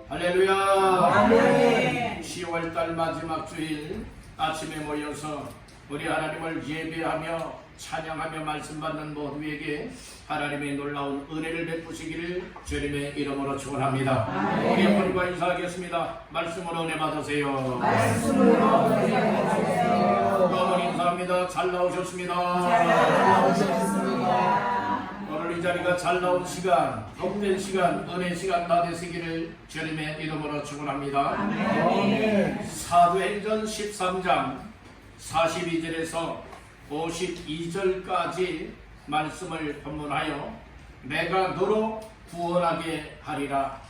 할렐루야. 아멘. 10월달 마지막 주일 아침에 모여서 우리 하나님을 예배하며 찬양하며 말씀 받는 모두에게 하나님의 놀라운 은혜를 베푸시기를 주님의 이름으로 축원합니다. 우리 어머니와 인사하겠습니다. 말씀으로 은혜 받으세요. 말씀으로 은혜 받으세요. 어머니 인사합니다. 잘 나오셨습니다. 오늘 이 자리가 잘 나온 시간, 복된 시간, 은혜 시간 다 되시기를 주님의 이름으로 축원합니다. 사도행전 13장 42절에서 52절까지 말씀을 본문하여 내가 너로 구원하게 하리라.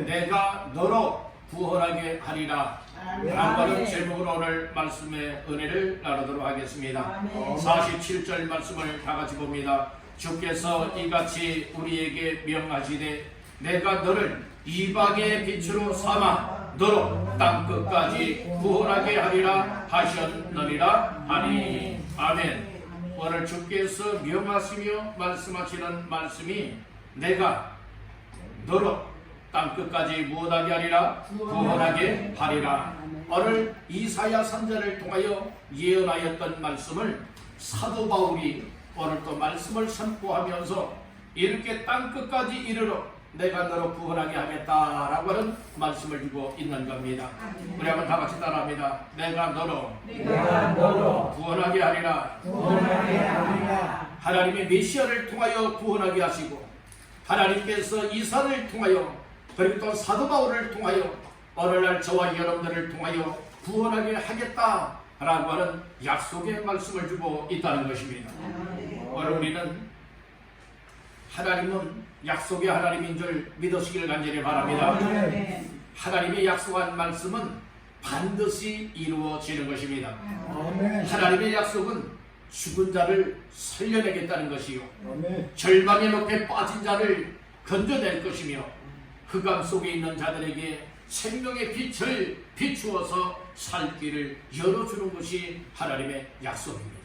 내가 너로 구원하게 하리라. 라는 제목으로 오늘 말씀의 은혜를 나누도록 하겠습니다. 47절 말씀을 다 같이 봅니다. 주께서 이같이 우리에게 명하시되 내가 너를 이방의 빛으로 삼아 너로 땅끝까지 구원하게 하리라 하셨느니라 하니. 아멘. 오늘 주께서 명하시며 말씀하시는 말씀이 내가 너로 땅끝까지 무엇하게 하리라? 구원하게 하리라. 오늘 이사야 선지자를 통하여 예언하였던 말씀을 사도 바울이 오늘 또 말씀을 선포하면서 이렇게 땅끝까지 이르러 내가 너로 구원하게 하겠다라고 하는 말씀을 주고 있는 겁니다. 우리 한번 다 같이 따라합니다. 내가 너로 구원하게 하리라. 하나님의 메시아를 통하여 구원하게 하시고 하나님께서 이사를 통하여 그리고 또 사도 바울을 통하여 오늘날 저와 여러분들을 통하여 구원하게 하겠다라고 하는 약속의 말씀을 주고 있다는 것입니다. 오늘 우리는 하나님은 약속의 하나님인 줄 믿으시기를 간절히 바랍니다. 하나님의 약속한 말씀은 반드시 이루어지는 것입니다. 하나님의 약속은 죽은 자를 살려내겠다는 것이요, 절망의 늪에 빠진 자를 건져낼 것이며 흑암 속에 있는 자들에게 생명의 빛을 비추어서 살 길을 열어주는 것이 하나님의 약속입니다.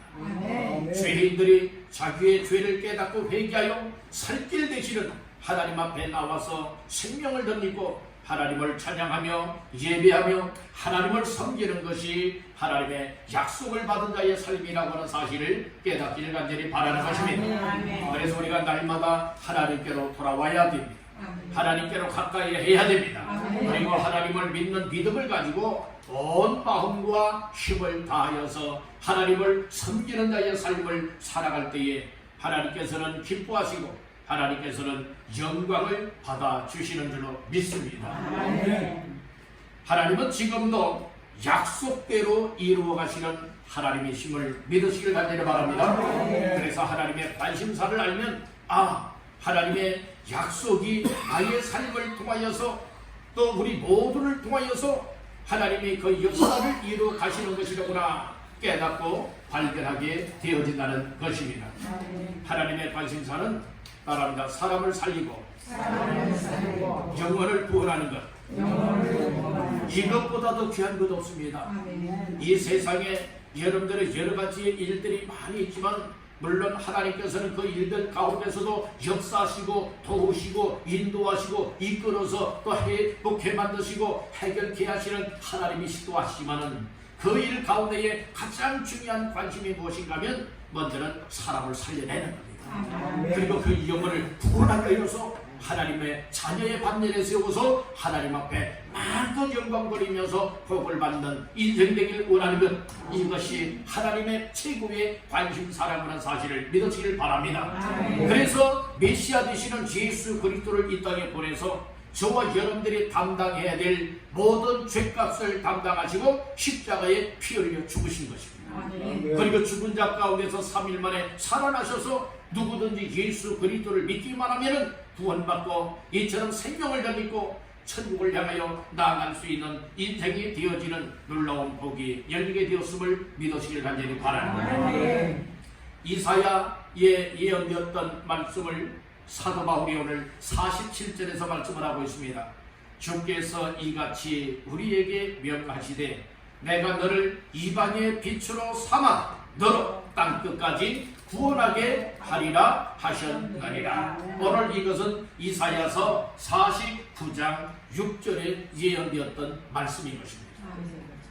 죄인들이 자기의 죄를 깨닫고 회개하여 살 길 되시는 하나님 앞에 나와서 생명을 덧입고 하나님을 찬양하며 예배하며 하나님을 섬기는 것이 하나님의 약속을 받은 자의 삶이라고 하는 사실을 깨닫기를 간절히 바라는 것입니다. 그래서 우리가 날마다 하나님께로 돌아와야 됩니다. 하나님께로 가까이 해야 됩니다. 그리고 하나님을 믿는 믿음을 가지고 온 마음과 힘을 다하여서 하나님을 섬기는 자의 삶을 살아갈 때에 하나님께서는 기뻐하시고 하나님께서는 영광을 받아주시는 줄로 믿습니다. 하나님은 지금도 약속대로 이루어 가시는 하나님이심을 믿으시길 간절히 바랍니다. 그래서 하나님의 관심사를 알면 하나님의 약속이 나의 삶을 통하여서 또 우리 모두를 통하여서 하나님이 그 역사를 이루어 가시는 것이로구나 깨닫고 발견하게 되어진다는 것입니다. 하나님의 관심사는 말합니다. 사람을 살리고 영혼을 구원하는 것, 이것보다도 귀한 것 없습니다. 이 세상에 여러분들의 여러 가지 일들이 많이 있지만 물론 하나님께서는 그 일들 가운데서도 역사하시고 도우시고 인도하시고 이끌어서 또 행복해 만드시고 해결케 하시는 하나님이시기도 하시지만은 그 일 가운데에 가장 중요한 관심이 무엇인가 하면 먼저는 사람을 살려내는 겁니다. 그리고 그 영혼을 구원하기 위해서 하나님의 자녀의 반열에 세워서 하나님 앞에 마음껏 영광거리면서 복을 받는 인생 되길 원하는 것, 이것이 하나님의 최고의 관심사라는 사실을 믿으시길 바랍니다. 그래서 메시아 되시는 예수 그리스도를 이 땅에 보내서 저와 여러분들이 담당해야 될 모든 죄값을 담당하시고 십자가에 피 흘려 죽으신 것입니다. 그리고 죽은 자 가운데서 3일 만에 살아나셔서 누구든지 예수 그리스도를 믿기만 하면 구원받고 이처럼 생명을 덧입고 천국을 향하여 나아갈 수 있는 인생이 되어지는 놀라운 복이 열리게 되었음을 믿으시길 간절히 바랍니다. 이사야의 예언되었던 말씀을 사도 바울이 오늘 47절에서 말씀을 하고 있습니다. 주께서 이같이 우리에게 명하시되 내가 너를 이방의 빛으로 삼아 너로 땅끝까지 구원하게 하리라 하셨느니라. 오늘 이것은 이사야서 49장 6절에 예언되었던 말씀인 것입니다.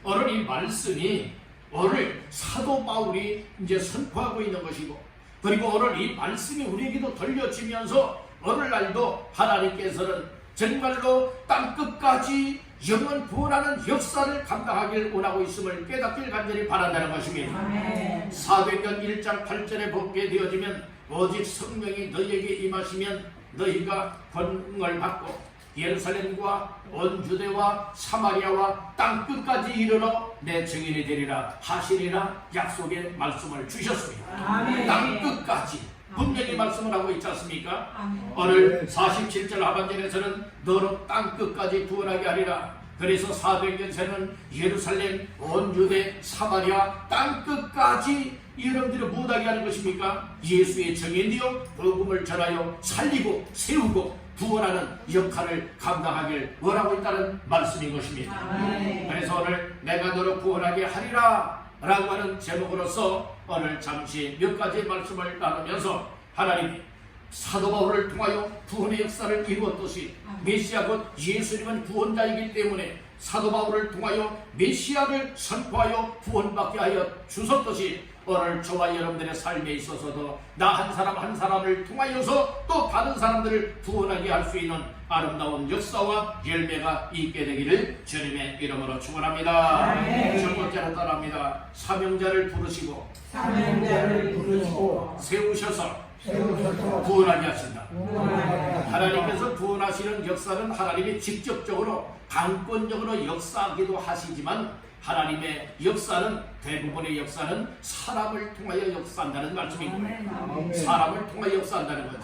오늘 이 말씀이 오늘 사도 바울이 이제 선포하고 있는 것이고, 그리고 오늘 이 말씀이 우리에게도 들려지면서 오늘날도 하나님께서는 정말로 땅끝까지 영원 구원하는 역사를 감당하길 원하고 있음을 깨닫길 간절히 바란다는 것입니다. 아멘. 사도행전 1장 8절에 보게 되어지면 오직 성령이 너희에게 임하시면 너희가 권능을 받고 예루살렘과 온 유대와 사마리아와 땅끝까지 이르러 내 증인이 되리라 하시리라 약속의 말씀을 주셨습니다. 아멘. 땅끝까지 분명히 말씀을 하고 있지 않습니까? 아멘. 오늘 47절 하반절에서는 너로 땅끝까지 구원하게 하리라. 그래서 사도행전에는 예루살렘, 온 유대, 사마리아 땅끝까지 여러분들이 못하게 하는 것입니까? 예수의 증인되어 복음을 전하여 살리고 세우고 구원하는 역할을 감당하길 원하고 있다는 말씀인 것입니다. 아멘. 그래서 오늘 내가 너를 구원하게 하리라 라고 하는 제목으로서 오늘 잠시 몇 가지 말씀을 나누면서 하나님이 사도 바울을 통하여 구원의 역사를 이루었듯이 메시아 곧 예수님은 구원자이기 때문에 사도 바울을 통하여 메시아를 선포하여 구원받게 하여 주셨듯이 오늘 저와 여러분들의 삶에 있어서도 나 한 사람 한 사람을 통하여서 또 다른 사람들을 구원하게 할 수 있는 아름다운 역사와 열매가 있게 되기를 주님의 이름으로 축원합니다. 아멘. 첫 번째로 따라합니다. 사명자를 부르시고 사명자를 부르시고 세우셔서 세우셔서 구원하게 하신다. 구원하게 하나님께서 구원하시는 역사는 하나님이 직접적으로 강권적으로 역사하기도 하시지만 하나님의 역사는 대부분의 역사는 사람을 통하여 역사한다는 말씀이고요. 사람을 통하여 역사한다는 거죠.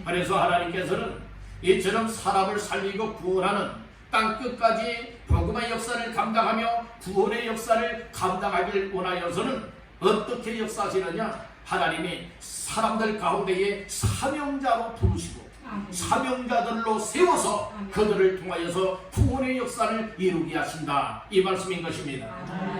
그래서 하나님께서는 이처럼 사람을 살리고 구원하는 땅끝까지 복음의 역사를 감당하며 구원의 역사를 감당하길 원하여서는 어떻게 역사하시느냐? 하나님이 사람들 가운데에 사명자로 부르시고 사명자들로 세워서 그들을 통하여서 구원의 역사를 이루게 하신다, 이 말씀인 것입니다.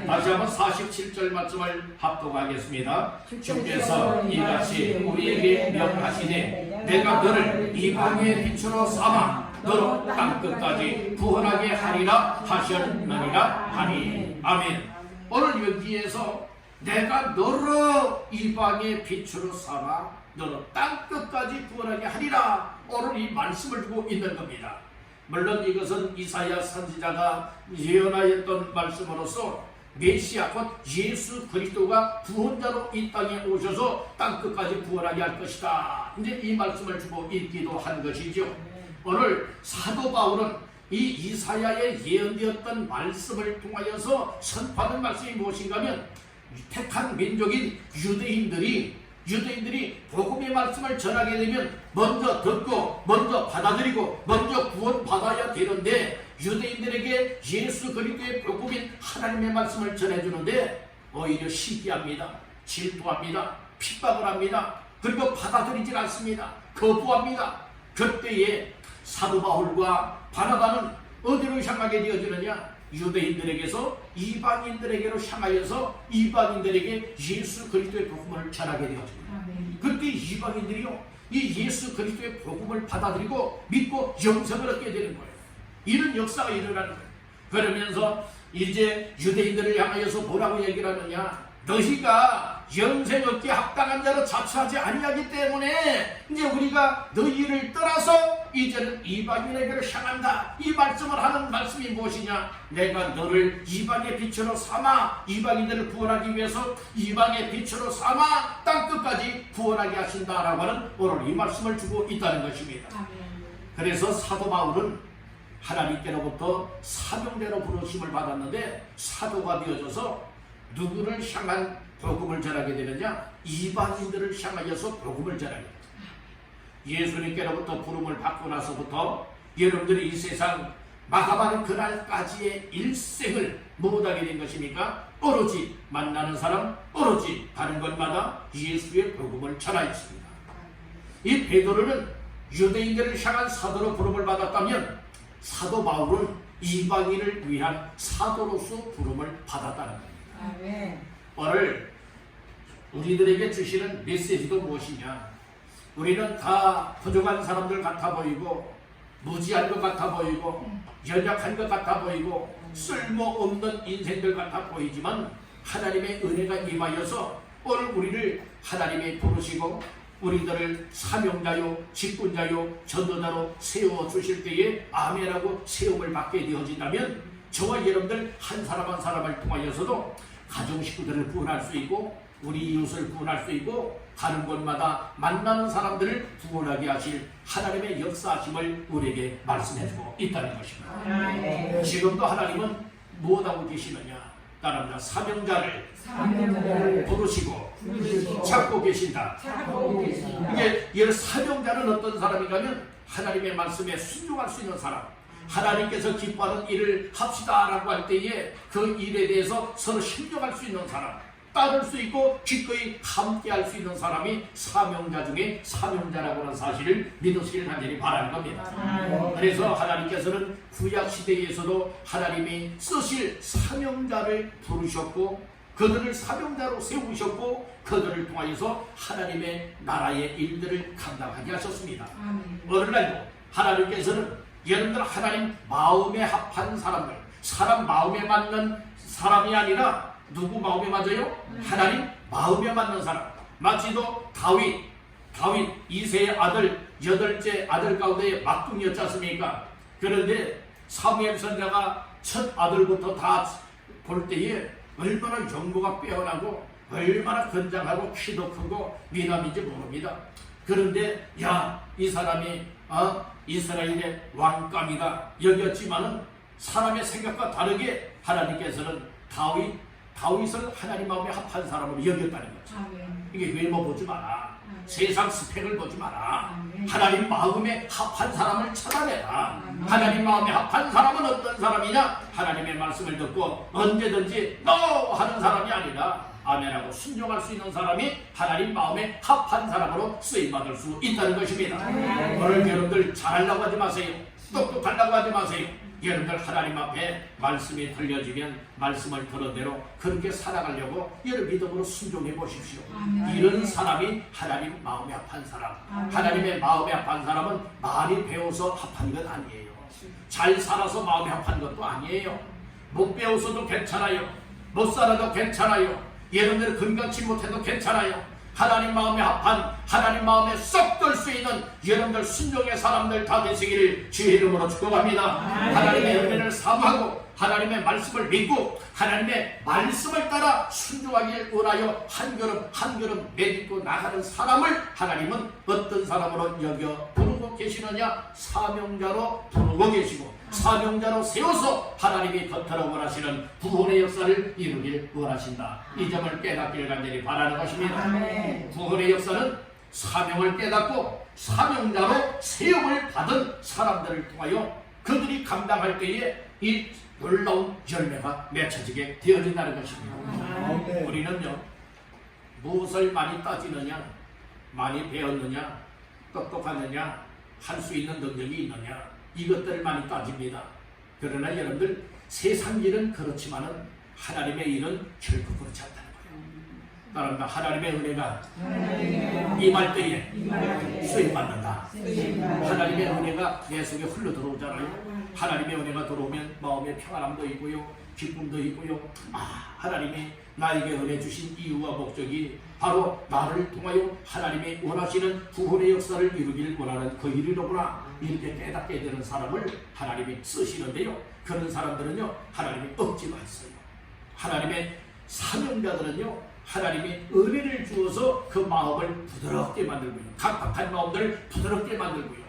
다시 한번 47절 말씀을 합독하겠습니다. 주께서 이같이 우리에게 명하시되 내가 너를 이방의 빛으로 삼아 너로 땅끝까지 구원하게 하리라 하셨느니라 하니. 아멘. 오늘 여기에서 내가 너로 이방의 빛으로 삼아 너로 땅끝까지 구원하게 하리라, 오늘 이 말씀을 두고 있는 겁니다. 물론 이것은 이사야 선지자가 예언하였던 말씀으로서 메시아 곧 예수 그리스도가 구원자로 이 땅에 오셔서 땅끝까지 구원하게 할 것이다, 이제 이 말씀을 주고 있기도 한 것이죠. 오늘 사도 바울은 이 이사야의 예언되었던 말씀을 통하여서 선포하는 말씀이 무엇인가 하면 택한 민족인 유대인들이 복음의 말씀을 전하게 되면 먼저 듣고 먼저 받아들이고 먼저 구원받아야 되는데, 유대인들에게 예수 그리스도의 복음인 하나님의 말씀을 전해주는데 오히려 시기합니다. 질투합니다. 핍박을 합니다. 그리고 받아들이질 않습니다. 거부합니다. 그때에 사도 바울과 바나바는 어디로 향하게 되어지느냐? 유대인들에게서 이방인들에게로 향하여서 이방인들에게 예수 그리스도의 복음을 전하게 되어집니다. 그때 이방인들이요, 이 예수 그리스도의 복음을 받아들이고 믿고 영생을 얻게 되는 거예요. 이런 역사가 일어나는 거예요. 그러면서 이제 유대인들을 향하여서 뭐라고 얘기를 하느냐? 너희가 영생 얻기에 합당한 자로 자처하지 아니하기 때문에 이제 우리가 너희를 떠나서 이제는 이방인에게로 향한다, 이 말씀을 하는 말씀이 무엇이냐? 내가 너를 이방의 빛으로 삼아 이방인들을 구원하기 위해서 이방의 빛으로 삼아 땅끝까지 구원하게 하신다라고 하는 오늘 이 말씀을 주고 있다는 것입니다. 그래서 사도 바울은 하나님께로부터 사명대로 부르심을 받았는데 사도가 되어져서 누구를 향한 복음을 전하게 되느냐? 이방인들을 향하여서 복음을 전하게 됩니다. 예수님께로부터 부름을 받고 나서부터 여러분들이 이 세상 마감하는 그날까지의 일생을 못하게 된 것이니까 오로지 만나는 사람, 오로지 가는 곳마다 예수의 복음을 전하였습니다. 이 베드로는 유대인들을 향한 사도로 부름을 받았다면 사도 바울은 이방인을 위한 사도로서 부름을 받았다는 겁니다. 아멘. 오늘 우리들에게 주시는 메시지도 무엇이냐? 우리는 다 부족한 사람들 같아 보이고 무지한 것 같아 보이고 연약한 것 같아 보이고 쓸모없는 인생들 같아 보이지만 하나님의 은혜가 임하여서 오늘 우리를 하나님이 부르시고 우리들을 사명자요 직분자요 전도자로 세워주실 때에 아멘하고 세움을 받게 되어진다면 저와 여러분들 한 사람 한 사람을 통하여서도 가정 식구들을 구원할 수 있고 우리 이웃을 구원할 수 있고 가는 곳마다 만나는 사람들을 구원하게 하실 하나님의 역사하심을 우리에게 말씀해주고 있다는 것입니다. 지금도 하나님은 무엇하고 계시느냐? 따릅니다. 사명자를 부르시고 찾고 계신다. 이게 이 사명자는 어떤 사람이냐면 하나님의 말씀에 순종할 수 있는 사람, 하나님께서 기뻐하는 일을 합시다라고 할 때에 그 일에 대해서 서로 신경할 수 있는 사람, 따를 수 있고 기꺼이 함께할 수 있는 사람이 사명자 중에 사명자라고 하는 사실을 믿으시길 간절히 바라는 겁니다. 그래서 하나님께서는 구약 시대에서도 하나님이 쓰실 사명자를 부르셨고 그들을 사명자로 세우셨고 그들을 통하여서 하나님의 나라의 일들을 감당하게 하셨습니다. 오늘날도 하나님께서는 여러분들 하나님 마음에 합한 사람들, 사람 마음에 맞는 사람이 아니라 누구 마음에 맞아요? 하나님 마음에 맞는 사람. 마치도 다윗 이세의 아들 8째 아들 가운데 막둥이였지 않습니까? 그런데 사무엘 선지자가 첫 아들부터 다 볼 때에 얼마나 영모가 빼어나고 얼마나 건장하고 키도 크고 미남인지 모릅니다. 그런데 이 사람이 이스라엘의 왕감이다 여겼지만은 사람의 생각과 다르게 하나님께서는 다윗을 하나님 마음에 합한 사람으로 여겼다는 거죠. 이게 외모 보지 마라. 세상 스펙을 보지 마라. 하나님 마음에 합한 사람을 찾아내라. 하나님 마음에 합한 사람은 어떤 사람이냐? 하나님의 말씀을 듣고 언제든지 너 하는 사람이 아니라 아멘하고 순종할 수 있는 사람이 하나님 마음에 합한 사람으로 쓰임받을 수 있다는 것입니다. 오늘 여러분들 잘하려고 하지 마세요. 똑똑하려고 하지 마세요. 여러분들 하나님 앞에 말씀이 들려지면 말씀을 들은 대로 그렇게 살아가려고 여러분 믿음으로 순종해 보십시오. 이런 사람이 하나님 마음에 합한 사람. 하나님의 마음에 합한 사람은 많이 배워서 합한 것 아니에요. 잘 살아서 마음에 합한 것도 아니에요. 못 배워서도 괜찮아요. 못 살아도 괜찮아요. 여러분들 건강치 못해도 괜찮아요. 하나님 마음에 합한 하나님 마음에 쏙 들 수 있는 여러분들 순종의 사람들 다 되시기를 주의 이름으로 축복합니다. 하나님의 은혜를 사모하고 하나님의 말씀을 믿고 하나님의 말씀을 따라 순종하기를 원하여 한 걸음 한 걸음 내딛고 나가는 사람을 하나님은 어떤 사람으로 여겨 부르고 계시느냐? 사명자로 부르고 계시고 사명자로 세워서 하나님이 겉으로 원하시는 구원의 역사를 이루길 원하신다. 이 점을 깨닫기를 간절히 바라는 것입니다. 구원의 역사는 사명을 깨닫고 사명자로 세움을 받은 사람들을 통하여 그들이 감당할 때에 이 놀라운 열매가 맺혀지게 되어진다는 것입니다. 우리는요 무엇을 많이 따지느냐, 많이 배웠느냐, 똑똑하느냐, 할 수 있는 능력이 있느냐, 이것들을 많이 따집니다. 그러나 여러분들 세상 일은 그렇지만은 하나님의 일은 결코 그렇지 않다는 거예요. 따라합니다. 하나님의 은혜가 임할 때에 수임받는다. 하나님의 은혜가 내 속에 흘러 들어오잖아요. 하나님의 은혜가 들어오면 마음에 평안함도 있고요, 기쁨도 있고요. 하나님이 나에게 은혜 주신 이유와 목적이 바로 나를 통하여 하나님이 원하시는 구원의 역사를 이루기를 원하는 그 일이로구나. 이렇게 깨닫게 되는 사람을 하나님이 쓰시는데요, 그런 사람들은요 하나님이 억지가 있어요. 하나님의 사명자들은요 하나님이 은혜를 주어서 그 마음을 부드럽게 만들고요, 각박한 마음들을 부드럽게 만들고요,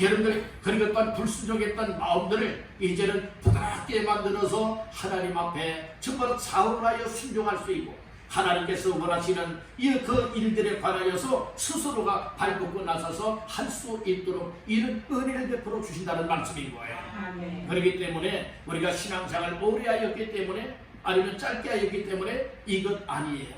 여러분들 그리고 불순종했던 마음들을 이제는 부드럽게 만들어서 하나님 앞에 정말 사울하여 순종할 수 있고 하나님께서 원하시는 그 일들에 관하여서 스스로가 발벗고 나서서 할 수 있도록 이런 은혜를 베풀어 주신다는 말씀인 거예요. 그렇기 때문에 우리가 신앙생활을 오래 하였기 때문에 아니면 짧게 하였기 때문에 이것 아니에요.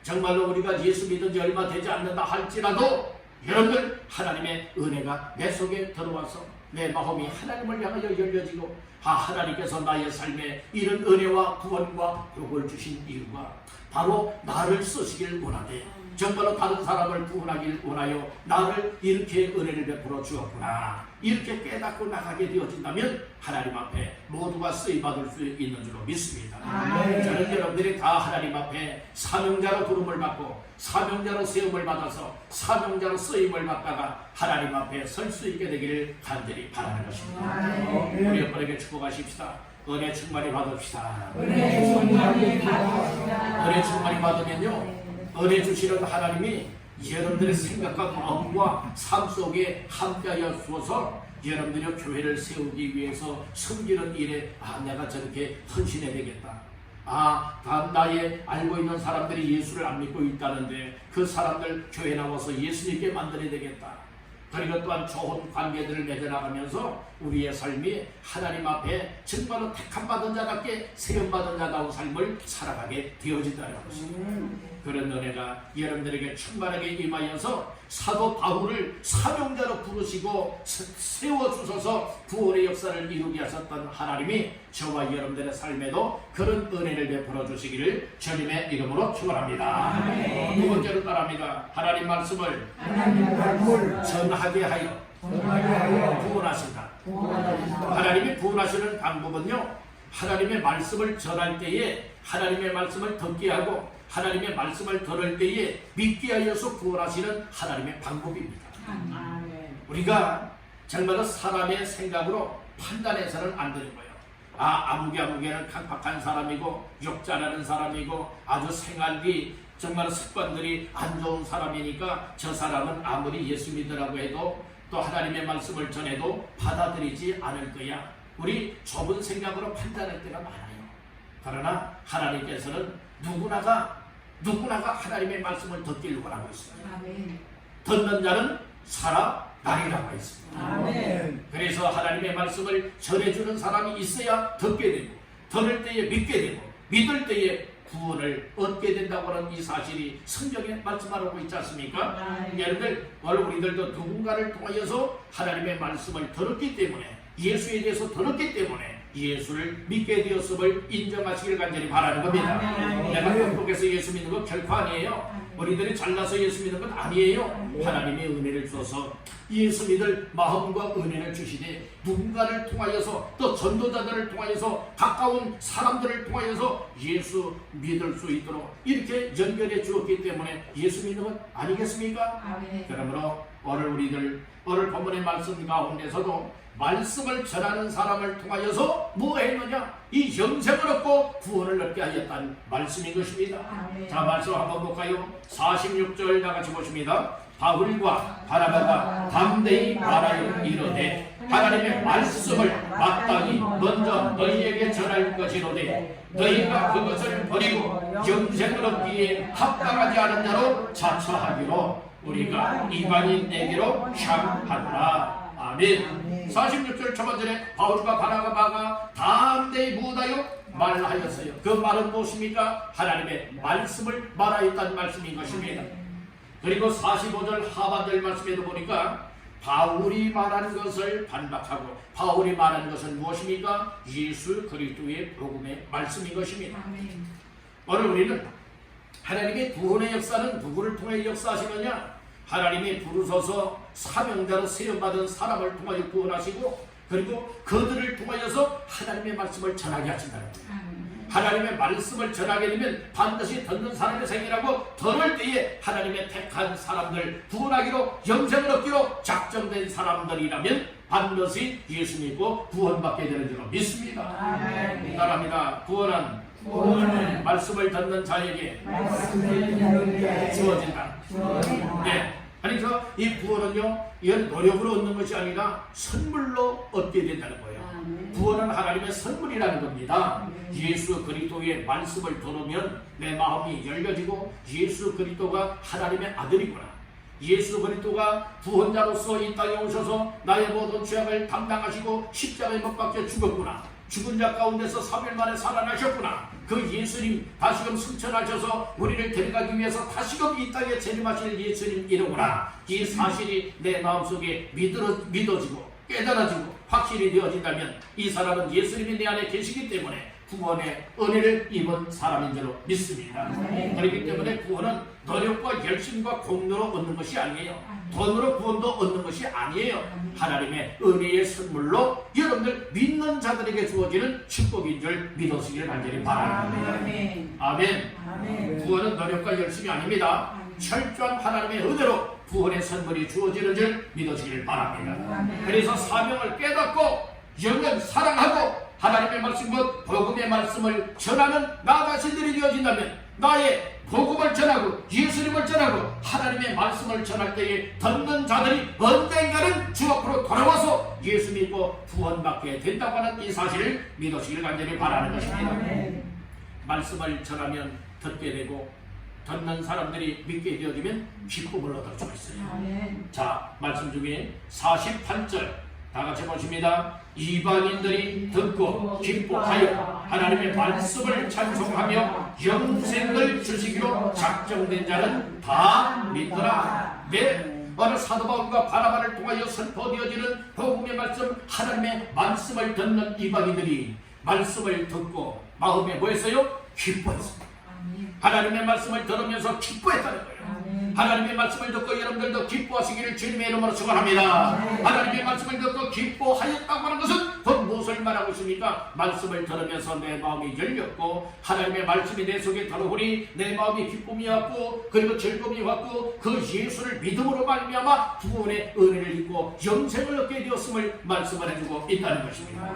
정말로 우리가 예수 믿은 지 얼마 되지 않는다 할지라도 여러분들 하나님의 은혜가 내 속에 들어와서 내 마음이 하나님을 향하여 열려지고 하나님께서 나의 삶에 이런 은혜와 구원과 복을 주신 이유가 바로 나를 쓰시길 원하되 정말로 다른 사람을 구원하길 원하여 나를 이렇게 은혜를 베풀어 주었구나, 이렇게 깨닫고 나가게 되어진다면 하나님 앞에 모두가 쓰임받을 수 있는 줄로 믿습니다. 저는 여러분들이 다 하나님 앞에 사명자로 부름을 받고 사명자로 세움을 받아서 사명자로 쓰임을 받다가 하나님 앞에 설 수 있게 되기를 간절히 바라는 것입니다. 우리 여러분에게 축복하십시다. 은혜 충만히 받읍시다. 은혜 충만히 받읍시다. 은혜 충만히 받으면요, 은혜 주시는 하나님이 여러분들의 생각과 마음과 삶 속에 함께하여 주어서 여러분들이 교회를 세우기 위해서 섬기는 일에 내가 저렇게 헌신해야 되겠다. 나의 알고 있는 사람들이 예수를 안 믿고 있다는데 그 사람들 교회 나와서 예수 믿게 만들어야 되겠다. 그리고 또한 좋은 관계들을 맺어나가면서 우리의 삶이 하나님 앞에 정말로 택함받은 자답게 세움받은 자다운 삶을 살아가게 되어진다는 것입니다. 그런 은혜가 여러분들에게 충만하게 임하여서 사도 바울을 사명자로 부르시고 세워주셔서 구원의 역사를 이루게 하셨던 하나님이 저와 여러분들의 삶에도 그런 은혜를 베풀어 주시기를 주님의 이름으로 축원합니다. 두 번째로 따라합니다. 하나님 말씀을 전하게 하여 구원하신다. 하나님이 구원하시는 방법은요, 하나님의 말씀을 전할 때에 하나님의 말씀을 듣게 하고 하나님의 말씀을 들을 때에 믿게 하여서 구원하시는 하나님의 방법입니다. 우리가 정말로 사람의 생각으로 판단해서는 안 되는 거예요. 아무개는 강팍한 사람이고 욕 잘하는 사람이고 아주 생활이 정말 습관들이 안 좋은 사람이니까 저 사람은 아무리 예수 믿으라고 해도 또 하나님의 말씀을 전해도 받아들이지 않을 거야. 우리 좁은 생각으로 판단할 때가 많아요. 그러나 하나님께서는 누구나가 하나님의 말씀을 듣기를 원하고 있어요. 듣는 자는 살아나리라고 했습니다. 그래서 하나님의 말씀을 전해주는 사람이 있어야 듣게 되고 들을 때에 믿게 되고 믿을 때에 구원을 얻게 된다고 하는 이 사실이 성경에 말씀하고 있지 않습니까? 여러분들 우리들도 누군가를 통하여서 하나님의 말씀을 들었기 때문에 예수에 대해서 들었기 때문에 예수를 믿게 되었음을 인정하시길 간절히 바라는 겁니다. 내가 똑똑해서 예수 믿는 건 결코 아니에요. 우리들이 잘나서 예수 믿는 건 아니에요. 하나님의 은혜를 주어서 예수 믿을 마음과 은혜를 주시되 누군가를 통하여서 또 전도자들을 통하여서 가까운 사람들을 통하여서 예수 믿을 수 있도록 이렇게 연결해 주었기 때문에 예수 믿는 건 아니겠습니까? 그러므로 오늘 본문의 말씀 가운데서도 말씀을 전하는 사람을 통하여서 뭐 했느냐? 이 영생을 얻고 구원을 얻게 하였다는 말씀인 것입니다. 자, 말씀 한번 볼까요? 46절 다같이 보십니다. 바울과 바나바가 담대히 말하여 이르되 하나님의 말씀을 마땅히 먼저 너희에게 전할 것이로되 너희가 그것을 버리고 영생을 얻기에 합당하지 않은 자로 자처하기로 우리가 이방인에게로 향하노라. 아멘. 46절 초반절에 바울과 바나바가 담대히 무엇하여 말하였어요. 그 말은 무엇입니까? 하나님의 말씀을 말하였다는 말씀인 것입니다. 그리고 45절 하반절 말씀에도 보니까 바울이 말한 것을 반박하고 바울이 말한 것은 무엇입니까? 예수 그리스도의 복음의 말씀인 것입니다. 오늘 우리는 하나님의 구원의 역사는 누구를 통해 역사하시느냐? 하나님이 부르셔서 사명자로 세움받은 사람을 통하여 구원하시고 그리고 그들을 통하여서 하나님의 말씀을 전하게 하신다는 거예요. 하나님의 말씀을 전하게 되면 반드시 듣는 사람의 생이라고 들을 때에 하나님의 택한 사람들 구원하기로 영생을 얻기로 작정된 사람들이라면 반드시 예수 믿고 구원받게 되는 줄로 믿습니다. 따라합니다. 구원은 말씀을 듣는 자에게 주어진다. 네. 그래서 이 구원은요, 이건 노력으로 얻는 것이 아니라 선물로 얻게 된다는 거예요. 구원은 하나님의 선물이라는 겁니다. 예수 그리스도의 말씀을 들으면 내 마음이 열려지고 예수 그리스도가 하나님의 아들이구나. 예수 그리스도가 구원자로서 이 땅에 오셔서 나의 모든 죄악을 담당하시고 십자가에 못 박혀 죽었구나. 죽은 자 가운데서 3일 만에 살아나셨구나. 그 예수님 다시금 승천하셔서 우리를 데려가기 위해서 다시금 이 땅에 재림하실 예수님 이름으로 이 사실이 내 마음속에 믿어지고 깨달아지고 확실히 되어진다면 이 사람은 예수님이 내 안에 계시기 때문에 구원의 은혜를 입은 사람인 줄로 믿습니다. 그렇기 때문에 구원은 노력과 열심과 공로로 얻는 것이 아니에요. 돈으로 구원도 얻는 것이 아니에요. 하나님의 은혜의 선물로 여러분들 믿는 자들에게 주어지는 축복인 줄 믿으시길 간절히 바랍니다. 아멘. 구원은 노력과 열심이 아닙니다. 철저한 하나님의 은혜로 구원의 선물이 주어지는 줄 믿으시길 바랍니다. 그래서 사명을 깨닫고 영원 사랑하고 하나님의 말씀과 복음의 말씀을 전하는 나 자신들이 되어진다면 나의 복음을 전하고 예수님을 전하고 하나님의 말씀을 전할 때에 듣는 자들이 언젠가는 주 앞으로 돌아와서 예수 믿고 구원받게 된다고 하는 이 사실을 믿으시길 간절히 바라는 것입니다. 말씀을 전하면 듣게 되고 듣는 사람들이 믿게 되어지면 기쁨을 얻을 수가 있어요. 자, 말씀 중에 48절 다 같이 보십니다. 이방인들이 듣고 기뻐하여 하나님의 말씀을 찬송하며 영생을 주시기로 작정된 자는 다 믿더라. 네, 어느 사도 바울과 바나바를 통하여 선포되어지는 복음의 말씀, 하나님의 말씀을 듣는 이방인들이 말씀을 듣고 마음에 뭐했어요? 기뻐했습니다. 하나님의 말씀을 들으면서 기뻐했다는 거예요. 하나님의 말씀을 듣고 여러분들도 기뻐하시기를 주님의 이름으로 축원합니다. 하나님의 말씀을 듣고 기뻐하였다고 하는 것은 곧 무엇을 말하고 있습니까? 말씀을 들으면서 내 마음이 열렸고 하나님의 말씀이 내 속에 들어오니 내 마음이 기쁨이 왔고 그리고 즐거움이 왔고 그 예수를 믿음으로 말미암아 구원의 은혜를 입고 영생을 얻게 되었음을 말씀을 해주고 있다는 것입니다.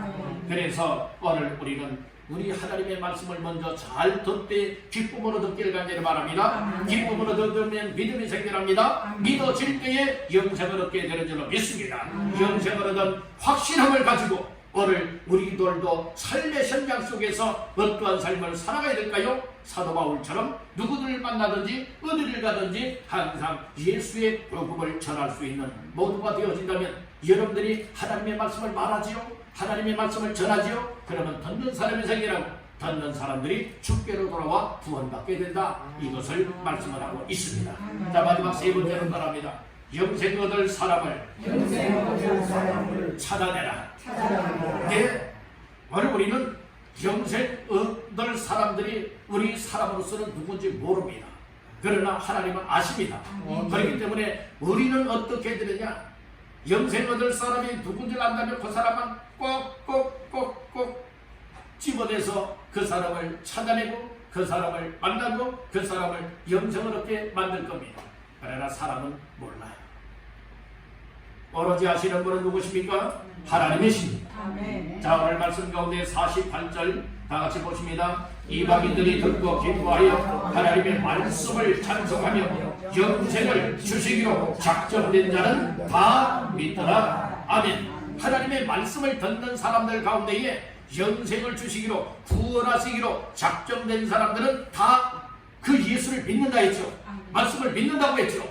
그래서 오늘 우리는 우리 하나님의 말씀을 먼저 잘 듣되 기쁨으로 듣기를 간절히 바랍니다. 기쁨으로 듣으면 믿음이 생겨납니다. 믿어질 때에 영생을 얻게 되는 줄로 믿습니다. 영생을 얻은 확신함을 가지고 오늘 우리들도 삶의 현장 속에서 어떠한 삶을 살아가야 될까요? 사도 바울처럼 누구들을 만나든지 어디를 가든지 항상 예수의 복음을 전할 수 있는 모두가 되어진다면 여러분들이 하나님의 말씀을 말하지요? 하나님의 말씀을 전하지요? 그러면 듣는 사람이 생기라고 듣는 사람들이 주께로 돌아와 구원받게 된다. 이것을 말씀을 하고 있습니다. 자, 마지막 세 번째로 말합니다. 영생 얻을 사람을 찾아내라. 네, 오늘 우리는 영생 얻을 사람들이 우리 사람으로서는 누군지 모릅니다. 그러나 하나님은 아십니다. 그렇기 때문에 우리는 어떻게 되느냐? 영생 얻을 사람이 누군지 안다면 그 사람은 꼭꼭꼭꼭 집어내서 그 사람을 찾아내고 그 사람을 만나고 그 사람을 영생을 얻게 만들 겁니다. 그러나 사람은 몰라요. 오로지 아시는 분은 누구십니까? 하나님이십니다. 자, 오늘 말씀 가운데 48절 다 같이 보십니다. 이방인들이 듣고 기뻐하여 하나님의 말씀을 찬송하며 영생을 주시기로 작정된 자는 다 믿더라. 아멘. 하나님의 말씀을 듣는 사람들 가운데에 영생을 주시기로 구원하시기로 작정된 사람들은 다 그 예수를 믿는다 했죠. 말씀을 믿는다고 했죠.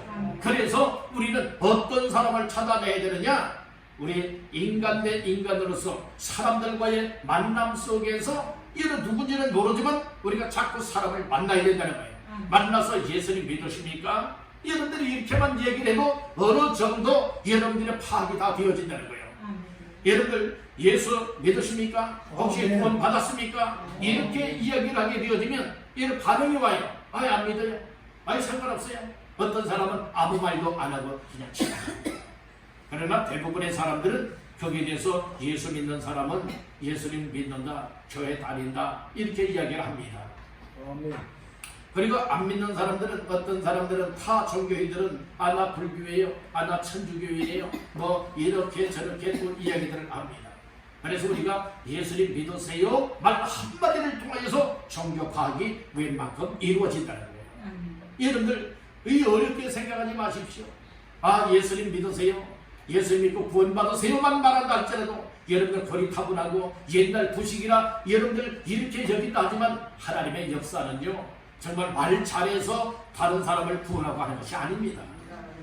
그래서 우리는 어떤 사람을 찾아내야 되느냐? 우리 인간 대 인간으로서 사람들과의 만남 속에서 이는 누군지는 모르지만 우리가 자꾸 사람을 만나야 된다는 거예요. 만나서 예수님 믿으십니까? 여러분들이 이렇게만 얘기를 해도 어느 정도 여러분들의 파악이 다 되어진다는 거예요. 여러분들 예수 믿으십니까? 혹시 구원 받았습니까? 이렇게 이야기를 하게 되어지면 이런 반응이 와요. 아예 안 믿어요. 아예 상관없어요. 어떤 사람은 아무 말도 안 하고 그냥 지나가요. 그러나 대부분의 사람들은 거기에 대해서 예수 믿는 사람은 예수님 믿는다, 교회 다닌다 이렇게 이야기를 합니다. 그리고 안 믿는 사람들은 어떤 사람들은 타 종교인들은 나 불교예요, 나 천주교예요, 뭐 이렇게 저렇게 또 이야기들을 합니다. 그래서 우리가 예수님 믿으세요 말 한마디를 통하여서 종교 파악이 웬만큼 이루어진다는 거예요. 여러분들 이 어렵게 생각하지 마십시오. 예수님 믿으세요, 예수 믿고 구원받으세요만 말한다 할지라도 여러분들 거리타분하고 옛날 부식이라 여러분들 이렇게 여긴다 하지만 하나님의 역사는요 정말 말 잘해서 다른 사람을 구원하고 하는 것이 아닙니다.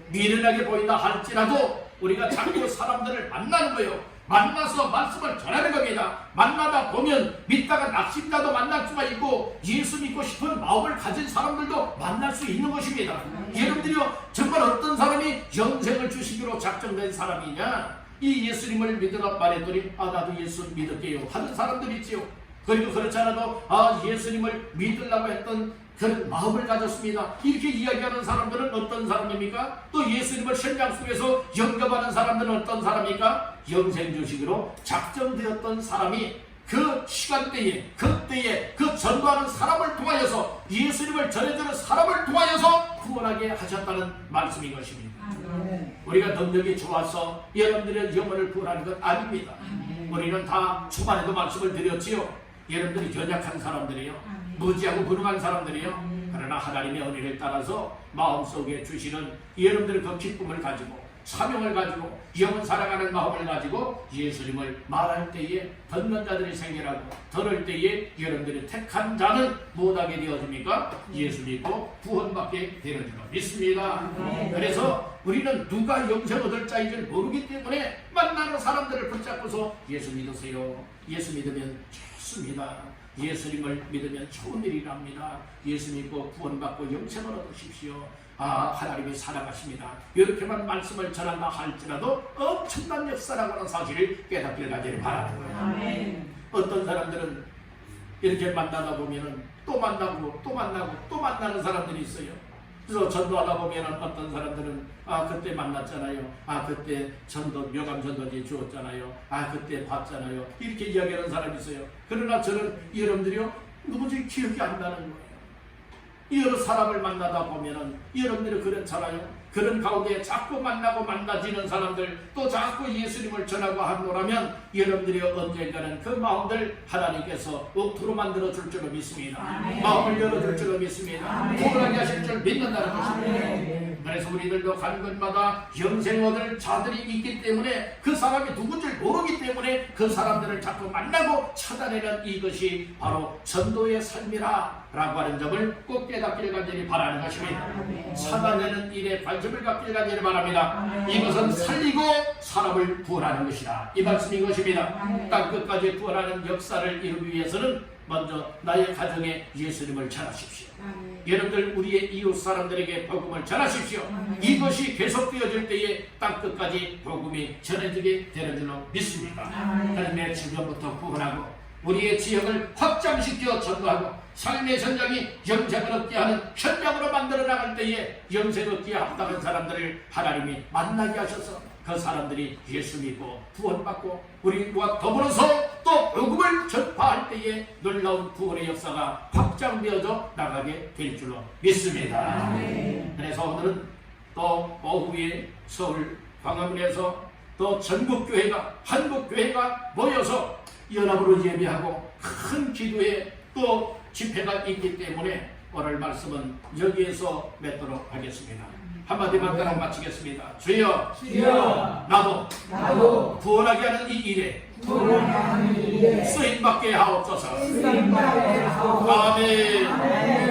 미련하게 보인다 할지라도 우리가 자꾸 사람들을 만나는 거예요. 만나서 말씀을 전하는 겁니다. 만나다 보면 믿다가 낙심자도 만날 수가 있고 예수 믿고 싶은 마음을 가진 사람들도 만날 수 있는 것입니다. 여러분들이요, 정말 어떤 사람이 영생을 주시기로 작정된 사람이냐, 이 예수님을 믿으라 말했더니 나도 예수 믿을게요 하는 사람들 있지요. 그리고 그렇지 않아도 예수님을 믿으려고 했던 그런 마음을 가졌습니다. 이렇게 이야기하는 사람들은 어떤 사람입니까? 또 예수님을 현장 속에서 영접하는 사람들은 어떤 사람입니까? 영생 주시기로 작정되었던 사람이 그 시간대에, 그때에 그 전도하는 사람을 통하여서, 예수님을 전해주는 사람을 통하여서 구원하게 하셨다는 말씀인 것입니다. 우리가 능력이 좋아서 여러분들의 영혼을 구원하는 것 아닙니다. 우리는 다 초반에도 말씀을 드렸지요. 여러분들이 연약한 사람들이에요. 무지하고 불응한 사람들이에요. 그러나 하나님의 은혜를 따라서 마음속에 주시는 여러분들의 그 기쁨을 가지고, 사명을 가지고, 영원 사랑하는 마음을 가지고 예수님을 말할 때에 듣는 자들이 생겨나고, 들을 때에 여러분들이 택한 자는 못하게 되어집니까? 예수 믿고 구원받게 되는 줄 믿습니다. 그래서 우리는 누가 영생 얻을 자인지 모르기 때문에 만나는 사람들을 붙잡고서 예수 믿으세요. 예수 믿으면 좋습니다. 예수님을 믿으면 좋은 일이 납니다. 예수 믿고 구원받고 영생을 얻으십시오. 하나님이 사랑하십니다. 이렇게만 말씀을 전한다 할지라도 엄청난 역사라고 하는 사실을 깨닫기를 간절히 바라는 거예요. 어떤 사람들은 이렇게 만나다 보면은 또 만나고 또 만나고 또 만나는 사람들이 있어요. 그래서 전도하다 보면은 어떤 사람들은 그때 만났잖아요. 그때 전도, 묘감 전도지 주었잖아요. 그때 봤잖아요. 이렇게 이야기하는 사람이 있어요. 그러나 저는 여러분들이요, 도무지 기억이 안 나는 거예요. 여러 사람을 만나다 보면은 여러분들이 그렇잖아요. 그런 가운데 자꾸 만나고 만나지는 사람들, 또 자꾸 예수님을 전하고 하노라면 여러분들이 언젠가는 그 마음들 하나님께서 억토로 만들어줄 줄로 믿습니다. 마음을 열어줄 줄로 믿습니다. 구원하게 하실 줄 믿는다는 것입니다. 그래서 우리들도 가는 곳마다 영생 얻을 자들이 있기 때문에, 그 사람이 누군지 모르기 때문에 그 사람들을 자꾸 만나고 찾아내는 이것이 바로 전도의 삶이라 라고 하는 점을 꼭 깨닫기를 간절히 바라는 것입니다. 찾아내는 일에 관심을 갖기를 간절히 바랍니다. 이것은 살리고 사람을 구원하는 것이다, 이 말씀인 것입니다. 땅 끝까지 구원하는 역사를 이루기 위해서는 먼저 나의 가정에 예수님을 전하십시오. 여러분들 우리의 이웃 사람들에게 복음을 전하십시오. 이것이 계속되어질 때에 땅 끝까지 복음이 전해지게 되는 줄로 믿습니다. 하나님의 주변부터 구원하고 우리의 지역을 확장시켜 전도하고 삶의 현장이 영생을 얻게 하는 현장으로 만들어 나갈 때에 영생 얻기에 합당한 사람들을 하나님이 만나게 하셔서 그 사람들이 예수 믿고 구원받고 우리와 더불어서 또 복음을 전파할 때에 놀라운 구원의 역사가 확장되어져 나가게 될 줄로 믿습니다. 그래서 오늘은 또 오후에 서울 광화문에서 또 전국교회가, 한국교회가 모여서 연합으로 예배하고 큰 기도에 또 집회가 있기 때문에 오늘 말씀은 여기에서 맺도록 하겠습니다. 한마디만 따라 마치겠습니다. 주여, 나도 구원하게 하는 이 일에 쓰임받게 하옵소서. 아멘.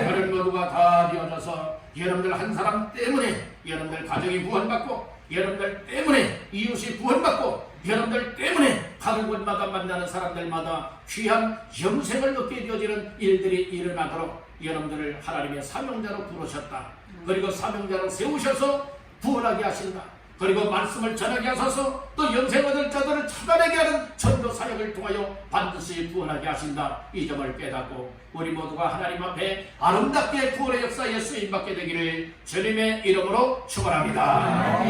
여러분 모두가 다 되어져서 여러분들 한 사람 때문에 여러분들 가정이 구원받고, 여러분들 때문에 이웃이 구원받고, 여러분들 때문에 가는 곳마다 만나는 사람들마다 귀한 영생을 얻게 되어지는 일들이 일어나도록 여러분들을 하나님의 사명자로 부르셨다. 그리고 사명자로 세우셔서 구원하게 하신다. 그리고 말씀을 전하게 하셔서 또 영생 얻을 자들을 찾아내게 하는 전도 사역을 통하여 반드시 구원하게 하신다. 이 점을 깨닫고 우리 모두가 하나님 앞에 아름답게 구원의 역사에 쓰임받게 되기를 주님의 이름으로 축원합니다.